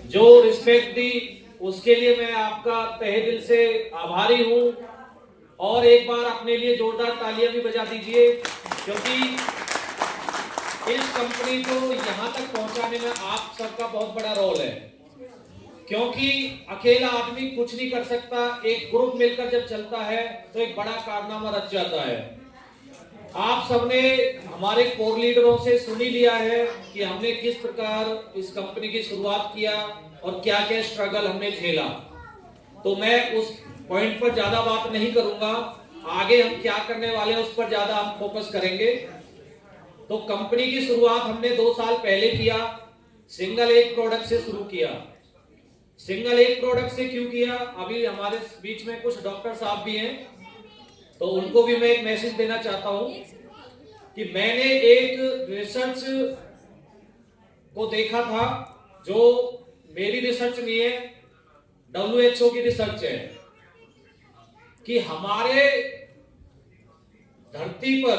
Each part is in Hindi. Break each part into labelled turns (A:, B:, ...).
A: जो रिस्पेक्ट दी उसके लिए मैं आपका तहे दिल से आभारी हूं। और एक बार अपने लिए जोरदार तालियां भी बजा दीजिए, क्योंकि इस कंपनी को यहां तक पहुंचाने में आप सबका बहुत बड़ा रोल है। क्योंकि अकेला आदमी कुछ नहीं कर सकता, एक ग्रुप मिलकर जब चलता है तो एक बड़ा कारनामा रच जाता है। आप सबने हमारे कोर लीडरों से सुन ही लिया है कि हमने किस प्रकार इस कंपनी की शुरुआत किया और क्या क्या स्ट्रगल हमने झेला। तो मैं उस पॉइंट पर ज्यादा बात नहीं करूंगा, आगे हम क्या करने वाले हैं उस पर ज्यादा हम फोकस करेंगे। तो कंपनी की शुरुआत हमने 2 साल पहले किया, सिंगल एक प्रोडक्ट से शुरू किया। सिंगल एक प्रोडक्ट से क्यों किया? अभी हमारे बीच में कुछ डॉक्टर साहब भी हैं, तो उनको भी मैं एक मैसेज देना चाहता हूं कि मैंने एक रिसर्च को देखा था, जो मेरी रिसर्च नहीं है, WHO की रिसर्च है, कि हमारे धरती पर,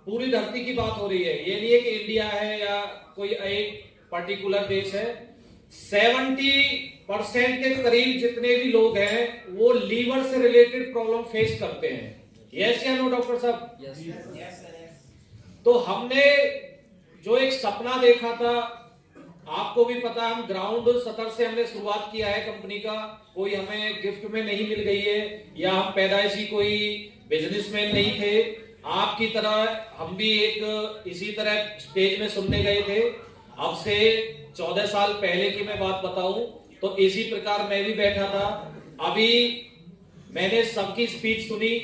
A: पूरी धरती की बात हो रही है, ये नहीं है कि इंडिया है या कोई एक पर्टिकुलर देश है, 70% के करीब जितने भी लोग हैं वो लीवर से रिलेटेड प्रॉब्लम फेस करते हैं। यस या नो डॉक्टर साहब? यस। तो हमने जो एक सपना देखा था, आपको भी पता, हम ग्राउंड स्तर से हमने शुरुआत किया है कंपनी का, कोई हमें गिफ्ट में नहीं मिल गई है या हम पैदाइशी कोई बिजनेसमैन नहीं थे। आपकी तरह हम भी एक इसी तरह स्टेज में सुनने गए थे। अब से 14 साल पहले की मैं बात बताऊं तो इसी प्रकार मैं भी बैठा था। अभी मैंने सबकी स्पीच सुनी,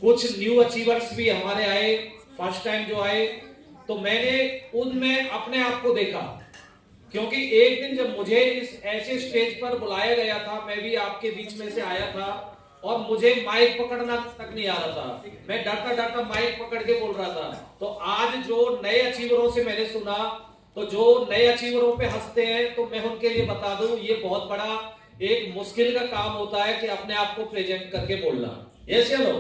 A: कुछ न्यू अचीवर्स भी हमारे आए, फर्स्ट टाइम जो आए, तो मैंने उनमें अपने आप को देखा। क्योंकि एक दिन जब मुझे इस ऐसे स्टेज पर बुलाया गया था, मैं भी आपके बीच में से आया था और मुझे माइक पकड़ना तक नहीं आ रहा था, मैं डरता डरता माइक पकड़ के बोल रहा था। तो आज जो नए अचीवरों से मैंने सुना, तो जो नए अचीवरों पे हंसते हैं, तो मैं उनके लिए बता दूं, ये बहुत बड़ा एक मुश्किल का काम होता है कि अपने आप को प्रेजेंट करके बोलना। यस या नो?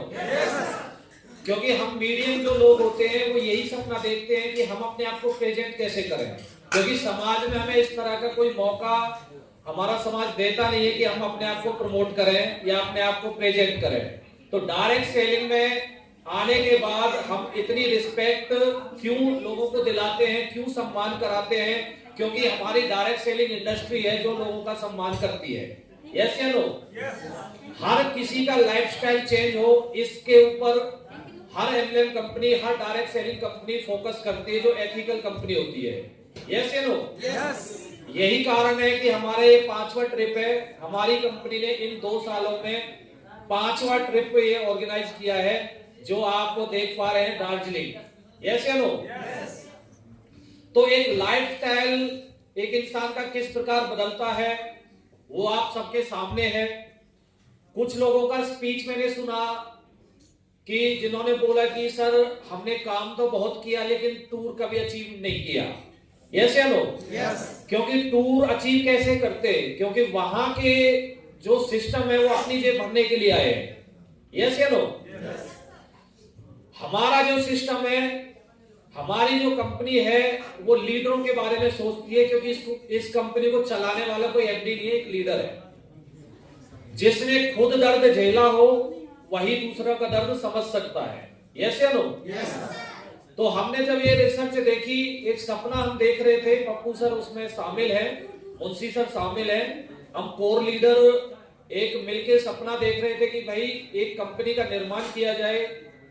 A: क्योंकि हम मीडियम जो लोग होते हैं वो यही सपना देखते हैं कि हम अपने आप को प्रेजेंट कैसे करें, क्योंकि समाज में हमें इस तरह का कोई मौका हमारा समाज देता नहीं है कि हम अपने आप को प्रमोट करें या अपने आप को प्रेजेंट करें। तो डायरेक्ट सेलिंग में आने के बाद हम इतनी रिस्पेक्ट क्यों लोगों को दिलाते हैं, क्यों सम्मान कराते हैं? क्योंकि हमारी डायरेक्ट सेलिंग इंडस्ट्री है जो लोगों का सम्मान करती है। यस या नो? हर किसी का लाइफस्टाइल चेंज हो, इसके ऊपर हर एमएलएम कंपनी, हर डायरेक्ट सेलिंग कंपनी फोकस करती है, जो एथिकल कंपनी होती है। यस या नो? यही कारण है कि हमारा ये 5वां ट्रिप है। हमारी कंपनी ने इन 2 सालों में 5वां ट्रिप ये ऑर्गेनाइज किया है, जो आप देख पा रहे हैं, दार्जिलिंग। यस या नो? तो एक लाइफस्टाइल एक इंसान का किस प्रकार बदलता है वो आप सबके सामने है। कुछ लोगों का स्पीच मैंने सुना कि जिन्होंने बोला कि सर हमने काम तो बहुत किया लेकिन टूर कभी अचीव नहीं किया। यस या नो? क्योंकि टूर अचीव कैसे करते? क्योंकि वहां के जो सिस्टम है वो अपनी जेब भरने के लिए आए हैं। यस या नो? हमारा जो सिस्टम है, हमारी जो कंपनी है, वो लीडरों के बारे में सोचती है, क्योंकि इस कंपनी को चलाने वाला कोई एमडी नहीं है, एक लीडर है। जिसने खुद दर्द झेला हो वही दूसरा का दर्द समझ सकता है। यस या नो? तो हमने जब ये रिसर्च देखी, एक सपना हम देख रहे थे, पप्पू सर उसमें शामिल है, मुंशी सर शामिल है, हम कोर लीडर एक मिलके सपना देख रहे थे कि भाई एक कंपनी का निर्माण किया जाए।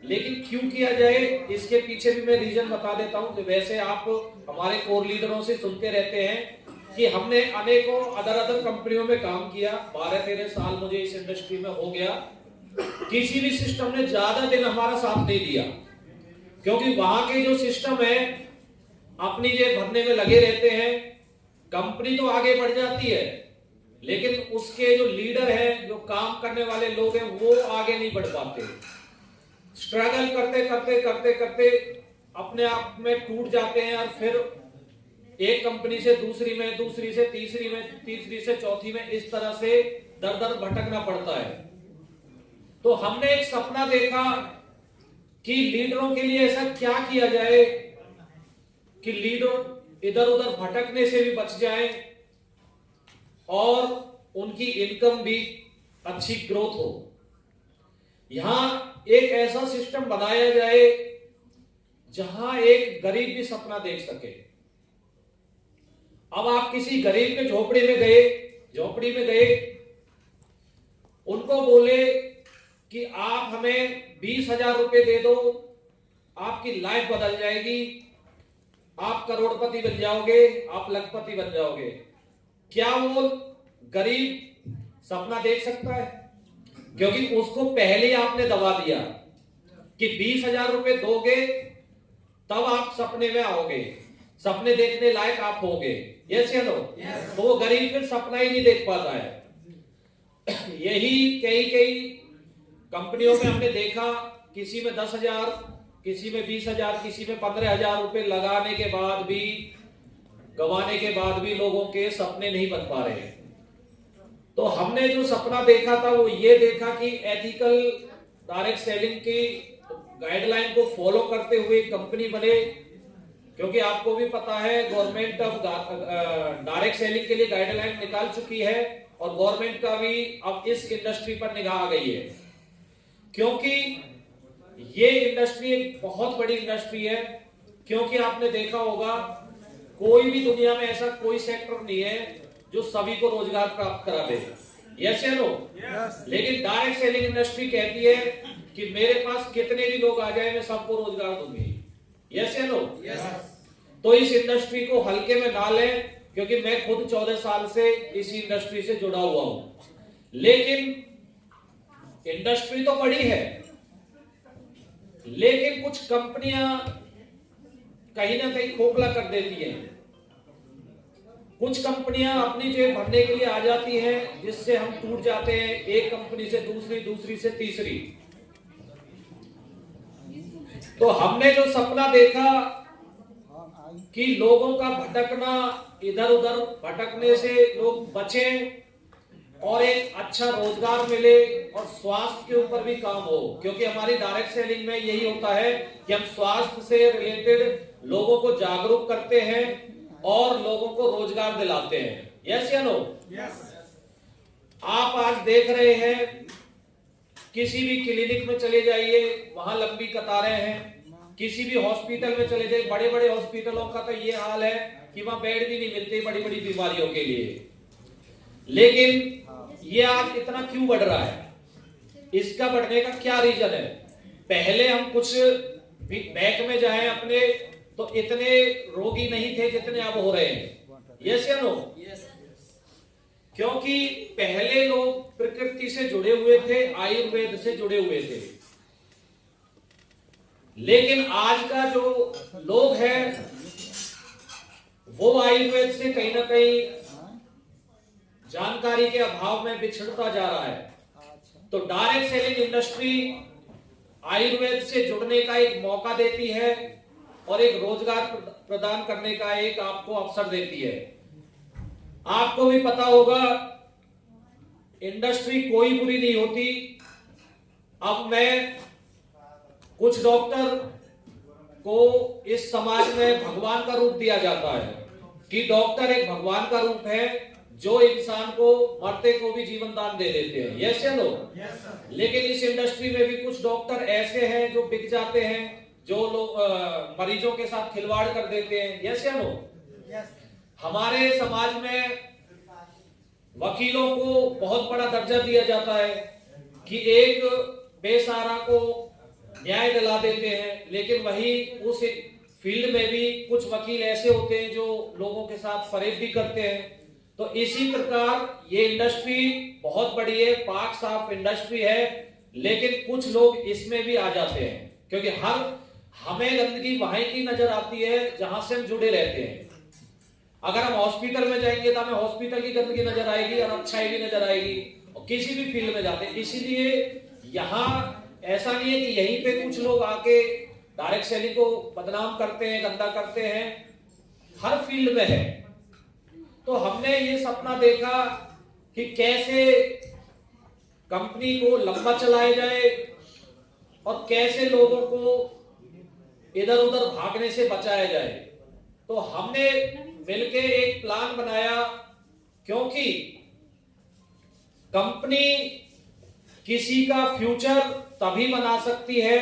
A: लेकिन क्यों किया जाए, इसके पीछे भी मैं रीजन बता देता हूं। वैसे आप हमारे कोर लीडरों से सुनते रहते हैं कि हमने अनेकों अदर कंपनियों में काम किया, 12-13 साल मुझे इस इंडस्ट्री में हो गया। किसी भी सिस्टम ने ज्यादा दिन हमारा साथ नहीं दिया, क्योंकि वहां के जो सिस्टम है अपनी जेब भरने में लगे रहते हैं। कंपनी तो आगे बढ़ जाती है, लेकिन उसके जो लीडर हैं, जो काम करने वाले लोग हैं, वो आगे नहीं बढ़ पाते। स्ट्रगल करते करते करते करते अपने आप में टूट जाते हैं, और फिर एक कंपनी से दूसरी में, दूसरी से तीसरी में, तीसरी से चौथी में, इस तरह से दर दर भटकना पड़ता है। तो हमने एक सपना देखा कि लीडरों के लिए ऐसा क्या किया जाए कि लीडर इधर उधर भटकने से भी बच जाएं और उनकी इनकम भी अच्छी ग्रोथ हो। यहां एक ऐसा सिस्टम बनाया जाए जहां एक गरीब भी सपना देख सके। अब आप किसी गरीब के झोपड़ी में गए, उनको बोले कि आप हमें 20,000 रुपए दे दो, आपकी लाइफ बदल जाएगी, आप करोड़पति बन जाओगे, आप लखपति बन जाओगे। क्या वो गरीब सपना देख सकता है? क्योंकि उसको पहले आपने दबा दिया कि 20,000 रुपए दोगे तब आप सपने में आओगे, सपने देखने लायक आप होगे। यस या नो? तो वो गरीब फिर सपना ही नहीं देख पाता है। यही कई कंपनियों में हमने देखा, किसी में 10,000, किसी में 20,000, किसी में 15,000 रुपए लगाने के बाद भी, गंवाने के बाद भी लोगों के सपने नहीं बन पा रहे। तो हमने जो सपना देखा था वो ये देखा कि एथिकल डायरेक्ट सेलिंग की गाइडलाइन को फॉलो करते हुए कंपनी बने, क्योंकि आपको भी पता है गवर्नमेंट अब डायरेक्ट सेलिंग के लिए गाइडलाइन निकाल चुकी है और गवर्नमेंट का भी अब इस इंडस्ट्री पर निगाह आ गई है, क्योंकि ये इंडस्ट्री एक बहुत बड़ी इंडस्ट्री है। क्योंकि आपने देखा होगा कोई भी दुनिया में ऐसा कोई सेक्टर नहीं है जो सभी को रोजगार प्राप्त करा दे। यस या नो? लेकिन डायरेक्ट सेलिंग इंडस्ट्री कहती है कि मेरे पास कितने भी लोग आ जाए मैं सबको रोजगार दूंगी। यस या नो? तो इस इंडस्ट्री को हल्के में ना लें, क्योंकि मैं खुद 14 साल से इसी इंडस्ट्री से जुड़ा हुआ हूं। लेकिन इंडस्ट्री तो बड़ी है, लेकिन कुछ कंपनियां कहीं ना कहीं खोखला कर देती हैं। कुछ कंपनियां अपनी जेब भरने के लिए आ जाती हैं, जिससे हम टूट जाते हैं एक कंपनी से दूसरी, दूसरी से तीसरी। तो हमने जो सपना देखा कि लोगों का भटकना, इधर उधर भटकने से लोग बचें और एक अच्छा रोजगार मिले और स्वास्थ्य के ऊपर भी काम हो, क्योंकि हमारी डायरेक्ट सेलिंग में यही होता है कि हम स्वास्थ्य से रिलेटेड लोगों को जागरूक करते हैं और लोगों को रोजगार दिलाते हैं। यस या नो? आप आज देख रहे हैं किसी भी क्लिनिक में चले जाइए, वहां लंबी कतारें हैं। किसी भी हॉस्पिटल में चले जाइए, बड़े बड़े हॉस्पिटलों का तो ये हाल है कि वहां बेड भी नहीं मिलते बड़ी बड़ी बीमारियों के लिए। लेकिन ये आज इतना क्यों बढ़ रहा है? इसका बढ़ने का क्या रीजन है? पहले हम कुछ बैंक में जाएं अपने, तो इतने रोगी नहीं थे जितने अब हो रहे हैं। यस या नो? क्योंकि पहले लोग प्रकृति से जुड़े हुए थे, आयुर्वेद से जुड़े हुए थे। लेकिन आज का जो लोग हैं वो आयुर्वेद से कहीं ना कहीं जानकारी के अभाव में बिछड़ता जा रहा है। तो डायरेक्ट सेलिंग इंडस्ट्री आयुर्वेद से जुड़ने का एक मौका देती है और एक रोजगार प्रदान करने का एक आपको अवसर देती है। आपको भी पता होगा इंडस्ट्री कोई बुरी नहीं होती। अब मैं कुछ डॉक्टर को इस समाज में भगवान का रूप दिया जाता है कि डॉक्टर एक भगवान का रूप है जो इंसान को, मरते को भी जीवन दान दे देते हैं। यस या नो? लेकिन इस इंडस्ट्री में भी कुछ डॉक्टर ऐसे हैं जो बिक जाते हैं, जो लोग मरीजों के साथ खिलवाड़ कर देते हैं। यस या नो? हमारे समाज में वकीलों को बहुत बड़ा दर्जा दिया जाता है कि एक बेसहारा को न्याय दिला देते हैं, लेकिन वही उस फील्ड में भी कुछ वकील ऐसे होते हैं जो लोगों के साथ फरेब भी करते हैं। तो इसी प्रकार ये इंडस्ट्री बहुत बड़ी है, पाक साफ इंडस्ट्री है, लेकिन कुछ लोग इसमें भी आ जाते हैं, क्योंकि हमें गंदगी वहीं की नजर आती है जहां से हम जुड़े रहते हैं। अगर हम हॉस्पिटल में जाएंगे तो हमें हॉस्पिटल की गंदगी नजर आएगी और अच्छाई भी नजर आएगी, और किसी भी फील्ड में जाते हैं। इसीलिए यहाँ ऐसा नहीं है कि यहीं पे कुछ लोग आके डायरेक्ट सेलिंग को बदनाम करते हैं, गंदा करते हैं, हर फील्ड में है। तो हमने ये सपना देखा कि कैसे कंपनी को लंबा चलाया जाए और कैसे लोगों को इधर उधर भागने से बचाया जाए। तो हमने मिलके एक प्लान बनाया, क्योंकि कंपनी किसी का फ्यूचर तभी बना सकती है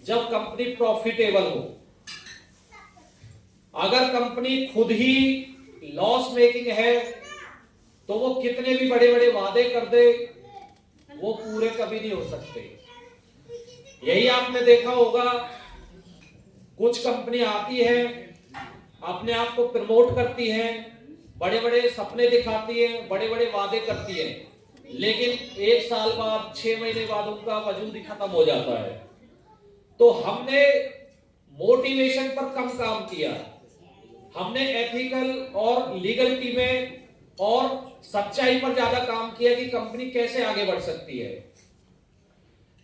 A: जब कंपनी प्रॉफिटेबल हो। अगर कंपनी खुद ही लॉस मेकिंग है तो वो कितने भी बड़े बड़े वादे कर दे, वो पूरे कभी नहीं हो सकते। यही आपने देखा होगा, कुछ कंपनी आती है, अपने आप को प्रमोट करती है, बड़े बड़े सपने दिखाती है, बड़े बड़े वादे करती है, लेकिन 1 साल बाद 6 महीने बाद उनका वजूद ही खत्म हो जाता है। तो हमने मोटिवेशन पर कम काम किया, हमने एथिकल और लीगलिटी में और सच्चाई पर ज्यादा काम किया कि कंपनी कैसे आगे बढ़ सकती है।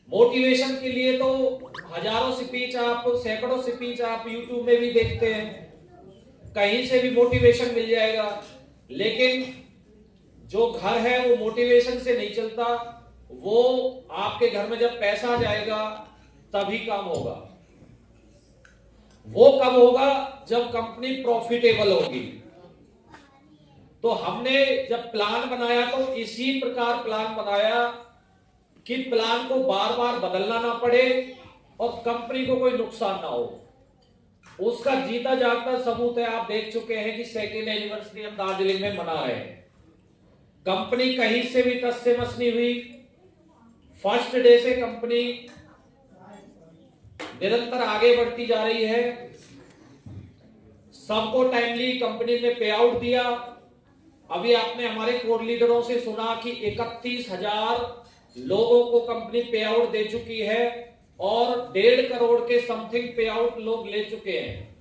A: मोटिवेशन के लिए तो हजारों स्पीच आप, सैकड़ों स्पीच आप YouTube में भी देखते हैं, कहीं से भी मोटिवेशन मिल जाएगा, लेकिन जो घर है वो मोटिवेशन से नहीं चलता। वो आपके घर में जब पैसा आ जाएगा तभी काम होगा। वो कब होगा? जब कंपनी प्रॉफिटेबल होगी। तो हमने जब प्लान बनाया तो इसी प्रकार प्लान बनाया कि प्लान को बार बार बदलना ना पड़े और कंपनी को कोई नुकसान ना हो। उसका जीता जागता सबूत है, आप देख चुके हैं कि 2nd एनिवर्सरी हम दार्जिलिंग में मना रहे हैं। कंपनी कहीं से भी टस से मस नहीं हुई। फर्स्ट डे से कंपनी निरंतर आगे बढ़ती जा रही है। सबको टाइमली कंपनी ने पे आउट दिया। अभी आपने हमारे कोर लीडरों से सुना कि 31,000 लोगों को कंपनी पे आउट दे चुकी है और 1.5 करोड़ के समथिंग पे आउट लोग ले चुके हैं।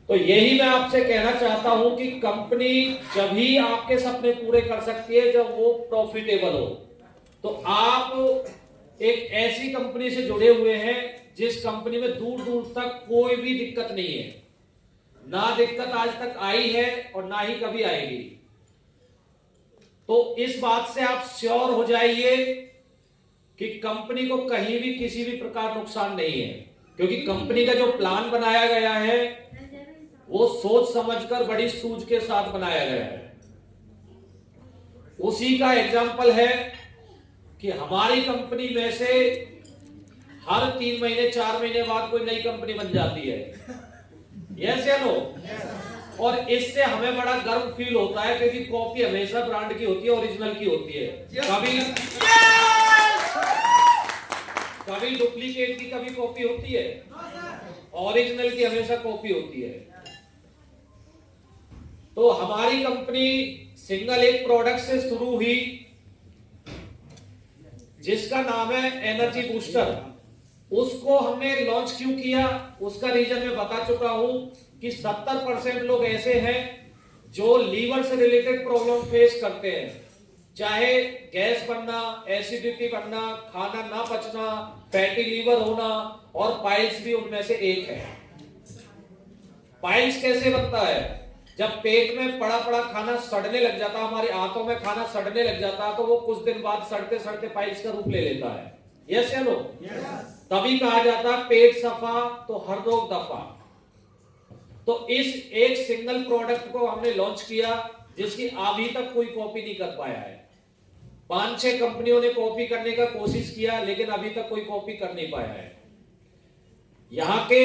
A: तो यही मैं आपसे कहना चाहता हूं कि कंपनी जब ही आपके सपने पूरे कर सकती है जब वो प्रॉफिटेबल हो। तो आप एक ऐसी कंपनी से जुड़े हुए हैं जिस कंपनी में दूर दूर तक कोई भी दिक्कत नहीं है, ना दिक्कत आज तक आई है और ना ही कभी आएगी। तो इस बात से आप श्योर हो जाइए कि कंपनी को कहीं भी किसी भी प्रकार नुकसान नहीं है, क्योंकि कंपनी का जो प्लान बनाया गया है वो सोच समझकर बड़ी सूझ के साथ बनाया गया है। उसी का एग्जाम्पल है कि हमारी कंपनी में से हर 3 महीने 4 महीने बाद कोई नई कंपनी बन जाती है। यस या नो? और इससे हमें बड़ा गर्व फील होता है, क्योंकि कॉपी हमेशा ब्रांड की होती है, ओरिजिनल की होती है। कभी डुप्लीकेट की कभी कॉपी होती है, ओरिजिनल की हमेशा कॉपी होती है। तो हमारी कंपनी सिंगल एक प्रोडक्ट से शुरू हुई जिसका नाम है एनर्जी बूस्टर। उसको हमने लॉन्च क्यों किया उसका रीजन मैं बता चुका हूं कि 70% लोग ऐसे हैं जो लीवर से रिलेटेड प्रॉब्लम फेस करते हैं, चाहे गैस बनना, एसिडिटी बनना, खाना ना पचना, फैटी लीवर होना, और पाइल्स भी उनमें से एक है। पाइल्स कैसे बनता है? जब पेट में पड़ा पड़ा खाना सड़ने लग जाता, हमारे आंतों में खाना सड़ने लग जाता, तो वो कुछ दिन बाद सड़ते सड़ते पाइल्स का रूप ले लेता है। यस या नो? तभी कहा जाता पेट सफा तो हर रोग दफा। तो इस एक सिंगल प्रोडक्ट को हमने लॉन्च किया जिसकी अभी तक कोई कॉपी नहीं कर पाया है। 5-6 कंपनियों ने कॉपी करने का कोशिश किया लेकिन अभी तक कोई कॉपी कर नहीं पाया है। यहाँ के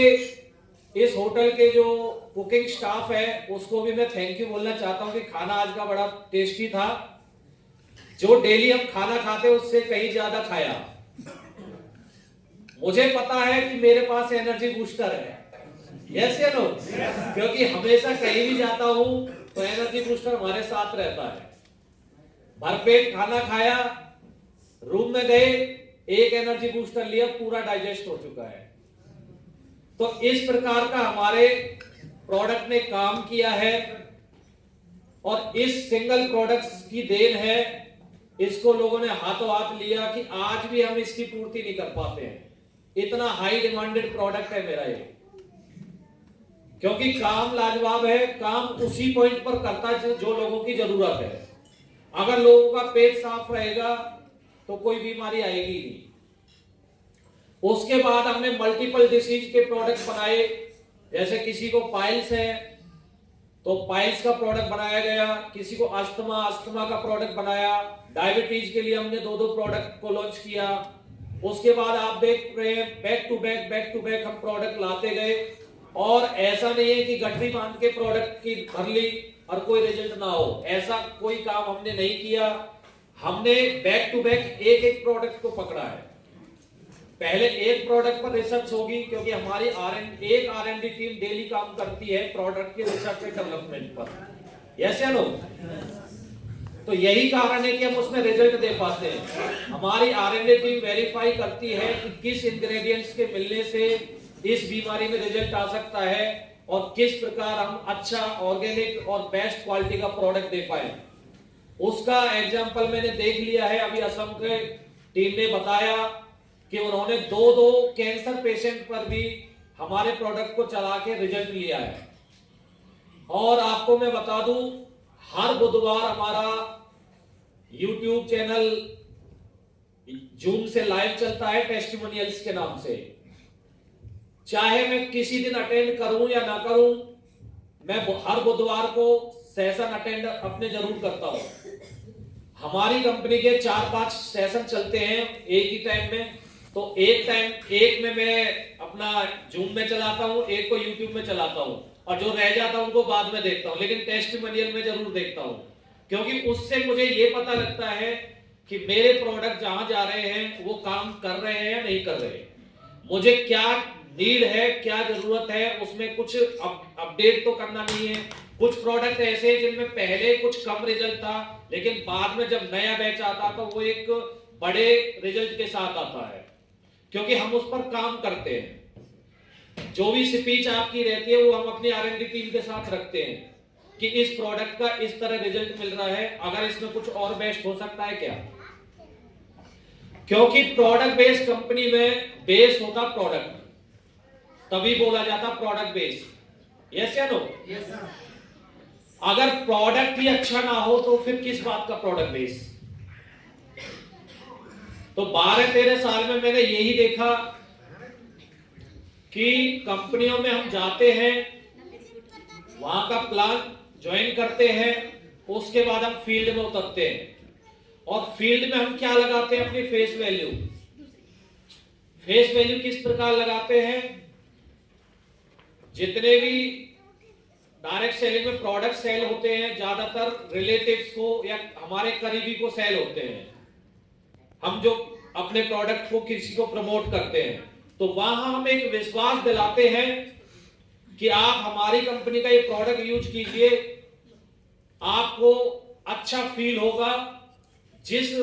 A: इस होटल के जो कुकिंग स्टाफ है उसको भी मैं थैंक यू बोलना चाहता हूँ कि खाना आज का बड़ा टेस्टी था। जो डेली हम खाना खाते उससे कहीं ज्यादा खाया। मुझे पता है कि मेरे पास एनर्जी बूस्टर है। यस या नो? क्योंकि हमेशा कहीं भी जाता हूं तो एनर्जी बूस्टर हमारे साथ रहता है। भरपेट खाना खाया, रूम में गए, एक एनर्जी बूस्टर लिया, पूरा डाइजेस्ट हो चुका है। तो इस प्रकार का हमारे प्रोडक्ट ने काम किया है और इस सिंगल प्रोडक्ट की देन है। इसको लोगों ने हाथों हाथ लिया कि आज भी हम इसकी पूर्ति नहीं कर पाते हैं। इतना हाई डिमांडेड प्रोडक्ट है मेरा ये, क्योंकि काम लाजवाब है। काम उसी पॉइंट पर करता है जो लोगों की जरूरत है। अगर लोगों का पेट साफ रहेगा तो कोई बीमारी आएगी नहीं। उसके बाद हमने मल्टीपल डिसीज के प्रोडक्ट बनाए जैसे किसी को पाइल्स है तो पाइल्स का प्रोडक्ट बनाया गया, किसी को अस्थमा का प्रोडक्ट बनाया, डायबिटीज के लिए हमने 2 प्रोडक्ट को लॉन्च किया। उसके बाद आप देख रहे हैं बैक टू बैक हम प्रोडक्ट लाते गए, और ऐसा नहीं है कि गठरी बांध के प्रोडक्ट की भर ली और कोई रिजल्ट ना हो, ऐसा कोई काम हमने नहीं किया। हमने बैक टू बैक एक प्रोडक्ट को पकड़ा है। पहले एक प्रोडक्ट पर रिसर्च होगी, क्योंकि हमारी एक R&D टीम डेली काम करती है प्रोडक्ट के रिसर्च एंड डेवलपमेंट पर, यस या नो? तो यही कारण है कि हम उसमें रिजल्ट दे पाते हैं। हमारी R&D टीम वेरीफाई करती है कि किस इंग्रेडिएंट्स के मिलने से इस बीमारी में रिजल्ट आ सकता है, और किस प्रकार हम अच्छा ऑर्गेनिक और बेस्ट क्वालिटी का प्रोडक्ट दे पाए। उसका एग्जांपल मैंने देख लिया है। अभी असम के टीम ने बताया कि उन्होंने 2 कैंसर पेशेंट पर भी हमारे प्रोडक्ट को चला के रिजल्ट लिया है। और आपको मैं बता दूं, हर बुधवार हमारा YouTube चैनल जूम से लाइव चलता है टेस्टिमोनियल्स के नाम से। चाहे मैं किसी दिन अटेंड करूं या ना करूं, मैं हर बुधवार को सेशन अटेंड अपने जरूर करता हूं। हमारी कंपनी के 4-5 सेशन चलते हैं एक ही टाइम में। तो एक में मैं अपना जूम में चलाता हूं, एक को यूट्यूब में चलाता हूं, और जो रह जाता है उनको बाद में देखता हूं, लेकिन टेस्टिमोनियल में जरूर देखता हूं, क्योंकि उससे मुझे ये पता लगता है कि मेरे प्रोडक्ट जहां जा रहे हैं वो काम कर रहे हैं या नहीं कर रहे, मुझे क्या नीड है, क्या जरूरत है, उसमें कुछ अपडेट तो करना नहीं है। कुछ प्रोडक्ट ऐसे हैं जिनमें पहले कुछ कम रिजल्ट था, लेकिन बाद में जब नया बैच आता तो वो एक बड़े रिजल्ट के साथ आता है, क्योंकि हम उस पर काम करते हैं। जो भी स्पीच आपकी रहती है वो हम अपनी R&D टीम के साथ रखते हैं कि इस प्रोडक्ट का इस तरह रिजल्ट मिल रहा है, अगर इसमें कुछ और बेस्ट हो सकता है क्या। क्योंकि प्रोडक्ट बेस्ड कंपनी में बेस होता प्रोडक्ट, तभी बोला जाता प्रोडक्ट बेस, यस या नो?
B: Yes sir.
A: अगर प्रोडक्ट ही अच्छा ना हो तो फिर किस बात का प्रोडक्ट बेस। तो 12-13 साल में मैंने यही देखा कि कंपनियों में हम जाते हैं, वहां का प्लान ज्वाइन करते हैं, उसके बाद हम फील्ड में उतरते हैं, और फील्ड में हम क्या लगाते हैं, अपनी फेस वैल्यू। फेस वैल्यू किस प्रकार लगाते हैं, जितने भी डायरेक्ट सेलिंग में प्रोडक्ट सेल होते हैं, ज्यादातर रिलेटिव्स को या हमारे करीबी को सेल होते हैं। हम जो अपने प्रोडक्ट को किसी को प्रमोट करते हैं, तो वहां हम एक विश्वास दिलाते हैं कि आप हमारी कंपनी का ये प्रोडक्ट यूज कीजिए, आपको अच्छा फील होगा, जिस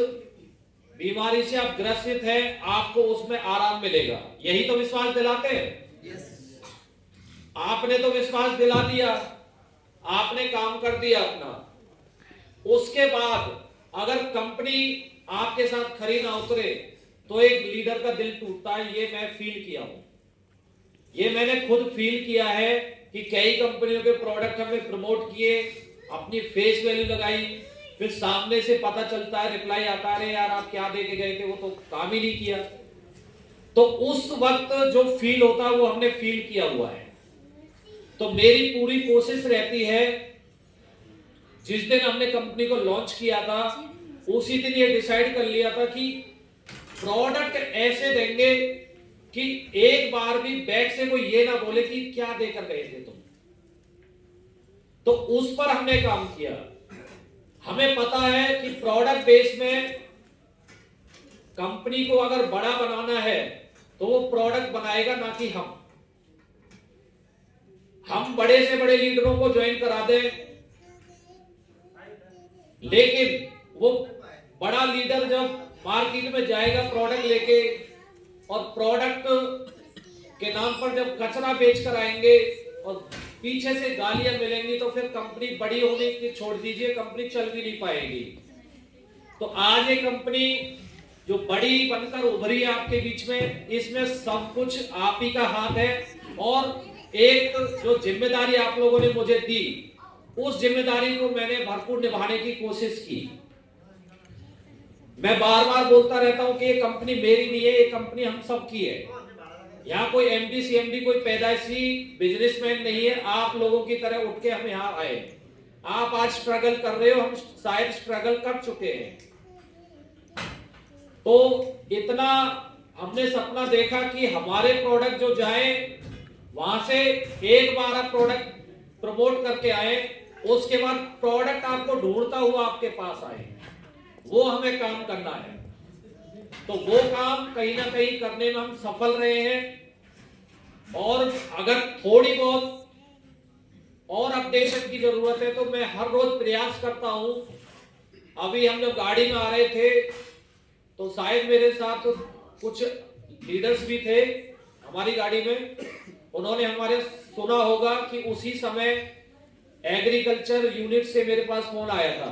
A: बीमारी से आप ग्रसित हैं आपको उसमें आराम मिलेगा। यही तो विश्वास दिलाते हैं। आपने तो विश्वास दिला दिया, आपने काम कर दिया अपना, उसके बाद अगर कंपनी आपके साथ खरी ना उतरे तो एक लीडर का दिल टूटता है। ये मैं फील किया हूं, ये मैंने खुद फील किया है कि कई कंपनियों के प्रोडक्ट हमने प्रमोट किए, अपनी फेस वैल्यू लगाई, फिर सामने से पता चलता है, रिप्लाई आता है, यार आप क्या दे के गए थे, वो तो काम ही नहीं किया। तो उस वक्त जो फील होता है वो हमने फील किया हुआ है। तो मेरी पूरी कोशिश रहती है, जिस दिन हमने कंपनी को लॉन्च किया था उसी दिन ये डिसाइड कर लिया था कि प्रोडक्ट ऐसे देंगे कि एक बार भी बैक से कोई ये ना बोले कि क्या देकर गए थे तुम। तो उस पर हमने काम किया। हमें पता है कि प्रोडक्ट बेस में कंपनी को अगर बड़ा बनाना है तो वो प्रोडक्ट बनाएगा, ना कि हम बड़े से बड़े लीडरों को ज्वाइन करा दें, लेकिन वो बड़ा लीडर जब मार्केट में जाएगा प्रोडक्ट लेके और प्रोडक्ट के नाम पर जब कचरा बेच कर आएंगे और पीछे से गालियां मिलेंगी तो फिर कंपनी बड़ी होने की छोड़ दीजिए, कंपनी चल भी नहीं पाएगी। तो आज ये कंपनी जो बड़ी बनकर उभरी है आपके बीच में, इसमें सब कुछ आप ही का हाथ है। और एक जो जिम्मेदारी आप लोगों ने मुझे दी, उस जिम्मेदारी को मैंने भरपूर निभाने की कोशिश की। मैं बार बार बोलता रहता हूं कि ये कंपनी मेरी नहीं है, ये कंपनी हम सब की है। यहाँ कोई एमडी सीएमडी कोई पैदाइशी बिजनेसमैन नहीं है। आप लोगों की तरह उठ के हम यहाँ आए। आप आज स्ट्रगल कर रहे हो, हम शायद स्ट्रगल कर चुके हैं। तो इतना हमने सपना देखा कि हमारे प्रोडक्ट जो जाए वहां से एक बार आप प्रोडक्ट प्रमोट करके आए, उसके बाद प्रोडक्ट आपको ढूंढता हुआ आपके पास आए, वो हमें काम करना है। तो वो काम कहीं ना कहीं करने में हम सफल रहे हैं। और अगर थोड़ी बहुत और अपडेशन की जरूरत है तो मैं हर रोज प्रयास करता हूं। अभी हम जब गाड़ी में आ रहे थे तो शायद मेरे साथ कुछ लीडर्स भी थे हमारी गाड़ी में, उन्होंने हमारे सुना होगा कि उसी समय एग्रीकल्चर यूनिट से मेरे पास फोन आया था।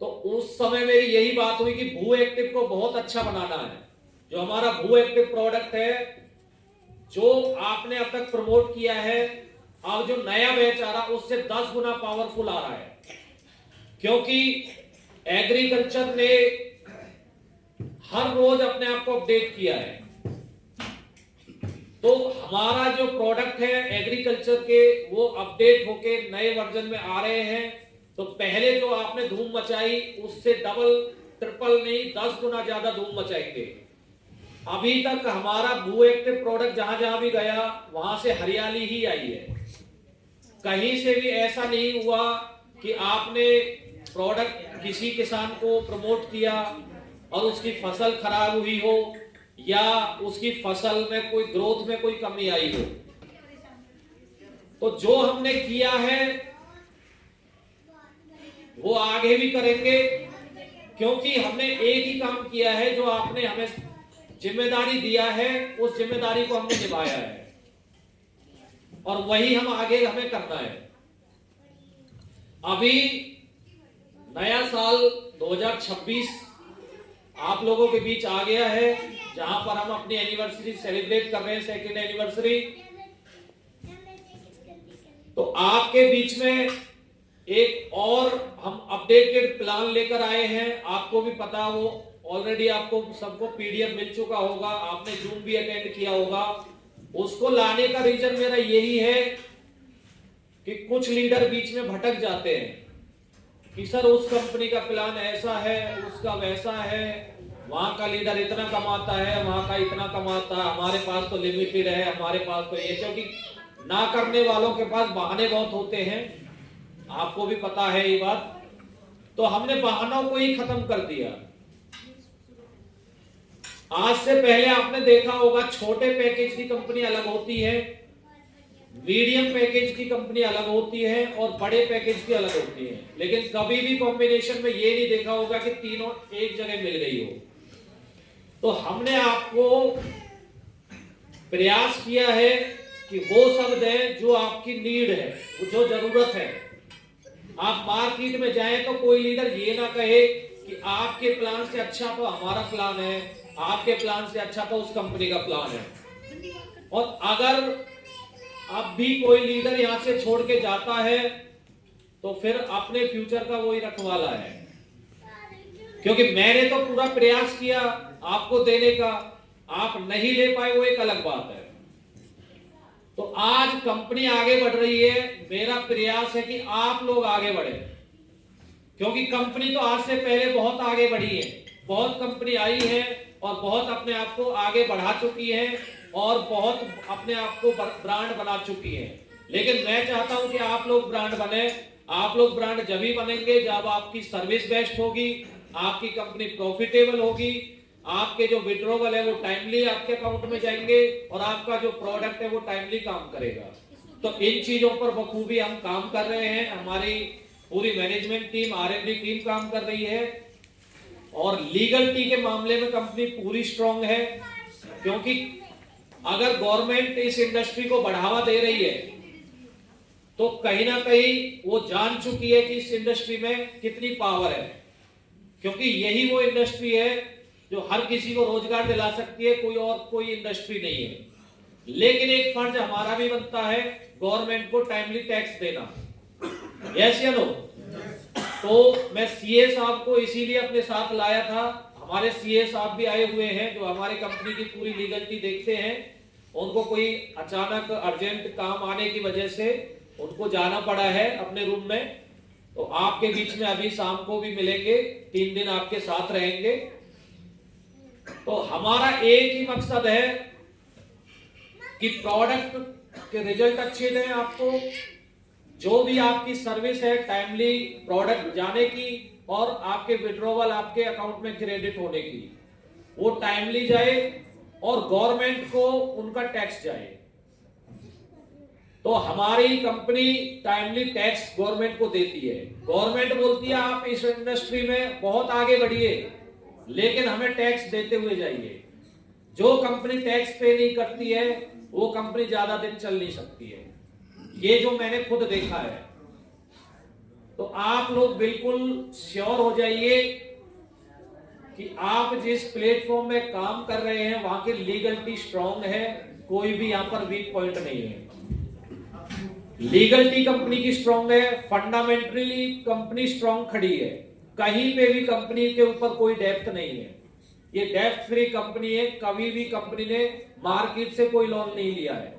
A: तो उस समय मेरी यही बात हुई कि भू एक्टिव को बहुत अच्छा बनाना है। जो हमारा भू एक्टिव प्रोडक्ट है, जो आपने अब तक प्रमोट किया है, अब जो नया बैच आ रहा है उससे 10 गुना पावरफुल आ रहा है। क्योंकि एग्रीकल्चर ने हर रोज अपने आप को अपडेट किया है। तो हमारा जो प्रोडक्ट है एग्रीकल्चर के, वो अपडेट होके नए वर्जन में आ रहे हैं। तो पहले जो आपने धूम मचाई उससे डबल ट्रिपल नहीं 10 गुना ज्यादा धूम मचाएंगे। अभी तक हमारा भू एक्टिव प्रोडक्ट जहां जहां भी गया वहां से हरियाली ही आई है। कहीं से भी ऐसा नहीं हुआ कि आपने प्रोडक्ट किसी किसान को प्रमोट किया और उसकी फसल खराब हुई हो या उसकी फसल में कोई ग्रोथ में कोई कमी आई हो। तो जो हमने किया है वो आगे भी करेंगे, क्योंकि हमने एक ही काम किया है। जो आपने हमें जिम्मेदारी दिया है उस जिम्मेदारी को हमने निभाया है और वही हम आगे हमें करना है। अभी नया साल 2026 आप लोगों के बीच आ गया है, जहां पर हम अपनी एनिवर्सरी सेलिब्रेट कर रहे हैं, सेकेंड एनिवर्सरी। तो आपके बीच में एक और हम अपडेटेड प्लान लेकर आए हैं। आपको भी पता, वो ऑलरेडी आपको सबको पीडीएफ मिल चुका होगा, आपने जूम भी अटेंड किया होगा। उसको लाने का रीजन मेरा यही है कि कुछ लीडर बीच में भटक जाते हैं कि सर उस कंपनी का प्लान ऐसा है, उसका वैसा है, वहां का लीडर इतना कमाता है, वहां का इतना कमाता है, हमारे पास तो लिमिटेड है, हमारे पास तो ये। क्योंकि ना करने वालों के पास बहाने बहुत होते हैं, आपको भी पता है ये बात। तो हमने बहानों को ही खत्म कर दिया। आज से पहले आपने देखा होगा छोटे पैकेज की कंपनी अलग होती है, मीडियम पैकेज की कंपनी अलग होती है और बड़े पैकेज की अलग होती है। लेकिन कभी भी कॉम्बिनेशन में ये नहीं देखा होगा कि तीनों एक जगह मिल गई हो। तो हमने आपको प्रयास किया है कि वो सब दें जो आपकी नीड है, जो जरूरत है। आप मार्केट में जाएं तो कोई लीडर ये ना कहे कि आपके प्लान से अच्छा तो हमारा प्लान है, आपके प्लान से अच्छा तो उस कंपनी का प्लान है। और अगर अब भी कोई लीडर यहां से छोड़ के जाता है तो फिर अपने फ्यूचर का वही रखवाला है। क्योंकि मैंने तो पूरा प्रयास किया आपको देने का, आप नहीं ले पाए वो एक अलग बात है। तो आज कंपनी आगे बढ़ रही है, मेरा प्रयास है कि आप लोग आगे बढ़े। क्योंकि कंपनी तो आज से पहले बहुत आगे बढ़ी है, बहुत कंपनी आई है और बहुत अपने आप को आगे बढ़ा चुकी है और बहुत अपने आप को ब्रांड बना चुकी है। लेकिन मैं चाहता हूं कि आप लोग ब्रांड बने। आप लोग ब्रांड जब ही बनेंगे जब आपकी सर्विस बेस्ट होगी, आपकी कंपनी प्रॉफिटेबल होगी, आपके जो विड्रॉवल है वो टाइमली आपके अकाउंट में जाएंगे और आपका जो प्रोडक्ट है वो टाइमली काम करेगा। तो इन चीजों पर बखूबी हम काम कर रहे हैं। हमारी पूरी मैनेजमेंट टीम, R&D टीम काम कर रही है और लीगलिटी के मामले में कंपनी पूरी स्ट्रांग है। क्योंकि अगर गवर्नमेंट इस इंडस्ट्री को बढ़ावा दे रही है तो कहीं ना कहीं वो जान चुकी है कि इस इंडस्ट्री में कितनी पावर है। क्योंकि यही वो इंडस्ट्री है जो हर किसी को रोजगार दिला सकती है, कोई इंडस्ट्री नहीं है। लेकिन एक फर्ज हमारा भी बनता है गवर्नमेंट को टाइमली टैक्स देना। यस या नो? तो मैं सीए साहब को इसीलिए अपने साथ लाया था। हमारे सीए साहब भी आए हुए हैं जो हमारे कंपनी की पूरी लीगलिटी देखते हैं। उनको कोई अचानक अर्जेंट काम आने की वजह से उनको जाना पड़ा है अपने रूम में, तो आपके बीच में अभी शाम को भी मिलेंगे, 3 दिन आपके साथ रहेंगे। तो हमारा एक ही मकसद है कि प्रोडक्ट के रिजल्ट अच्छे दें आपको, जो भी आपकी सर्विस है टाइमली प्रोडक्ट जाने की और आपके विड्रॉवल आपके अकाउंट में क्रेडिट होने की वो टाइमली जाए और गवर्नमेंट को उनका टैक्स जाए। तो हमारी कंपनी टाइमली टैक्स गवर्नमेंट को देती है। गवर्नमेंट बोलती है आप इस इंडस्ट्री में बहुत आगे बढ़िए, लेकिन हमें टैक्स देते हुए जाइए। जो कंपनी टैक्स पे नहीं करती है वो कंपनी ज्यादा दिन चल नहीं सकती है, ये जो मैंने खुद देखा है। तो आप लोग बिल्कुल श्योर हो जाइए कि आप जिस प्लेटफॉर्म में काम कर रहे हैं वहां की लीगलिटी स्ट्रांग है, कोई भी यहां पर वीक पॉइंट नहीं है। लीगलिटी कंपनी की स्ट्रांग है, फंडामेंटली कंपनी स्ट्रांग खड़ी है, कहीं पे भी कंपनी के ऊपर कोई डेप्थ नहीं है। ये डेप्थ फ्री कंपनी है, कभी भी कंपनी ने मार्केट से कोई लोन नहीं लिया है।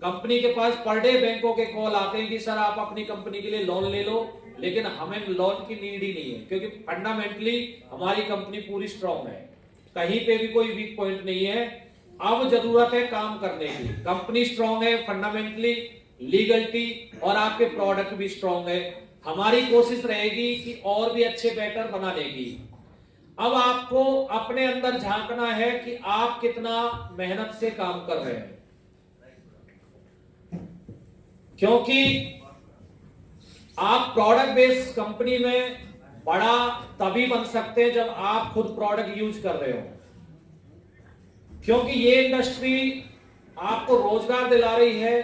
A: कंपनी के पास पर डे बैंकों के कॉल आते हैं कि सर आप अपनी कंपनी के लिए लोन ले लो, लेकिन हमें लोन की नीड ही नहीं है, क्योंकि फंडामेंटली हमारी कंपनी पूरी स्ट्रांग है, कहीं पे भी कोई वीक पॉइंट नहीं है। अब जरूरत है काम करने की। कंपनी स्ट्रांग है फंडामेंटली, लीगलिटी और आपके प्रोडक्ट भी स्ट्रांग है। हमारी कोशिश रहेगी कि और भी अच्छे बेटर बनाने की। अब आपको अपने अंदर झांकना है कि आप कितना मेहनत से काम कर रहे हैं, क्योंकि आप प्रोडक्ट बेस्ड कंपनी में बड़ा तभी बन सकते हैं जब आप खुद प्रोडक्ट यूज कर रहे हो, क्योंकि ये इंडस्ट्री आपको रोजगार दिला रही है,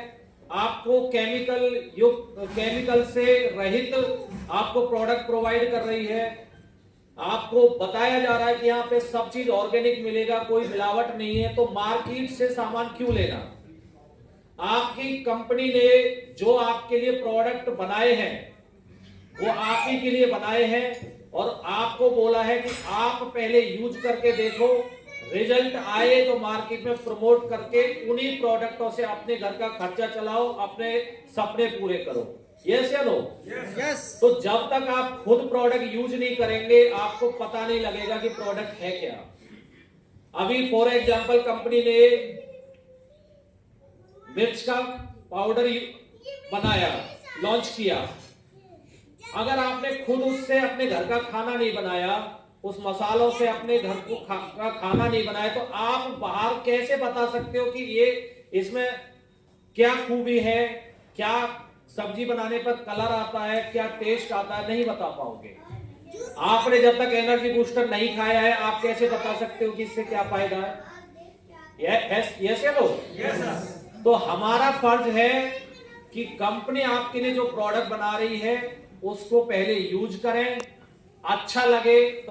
A: आपको केमिकल से रहित आपको प्रोडक्ट प्रोवाइड कर रही है। आपको बताया जा रहा है कि यहाँ पे सब चीज ऑर्गेनिक मिलेगा, कोई मिलावट नहीं है, तो मार्केट से सामान क्यों लेना। आपकी कंपनी ने जो आपके लिए प्रोडक्ट बनाए हैं वो आप ही के लिए बनाए हैं और आपको बोला है कि आप पहले यूज करके देखो, रिजल्ट आए तो मार्केट में प्रमोट करके उन्हीं प्रोडक्टों से अपने घर का खर्चा चलाओ, अपने सपने पूरे करो। यस या नो? यस। तो जब तक आप खुद प्रोडक्ट यूज नहीं करेंगे आपको पता नहीं लगेगा कि प्रोडक्ट है क्या। अभी फॉर एग्जांपल कंपनी ने मिर्च का पाउडर बनाया, लॉन्च किया, अगर आपने खुद उससे अपने घर का खाना नहीं बनाया, उस मसालों से अपने घर को का खाना नहीं बनाया, तो आप बाहर कैसे बता सकते हो कि ये इसमें क्या खूबी है, क्या सब्जी बनाने पर कलर आता है, क्या टेस्ट आता है, नहीं बता पाओगे। आपने जब तक एनर्जी बूस्टर नहीं खाया है आप कैसे बता सकते हो कि इससे क्या फायदा है। यस या नो? तो हमारा फर्ज है कि कंपनी आपके लिए जो प्रोडक्ट बना रही है उसको पहले यूज करें, अच्छा लगे तो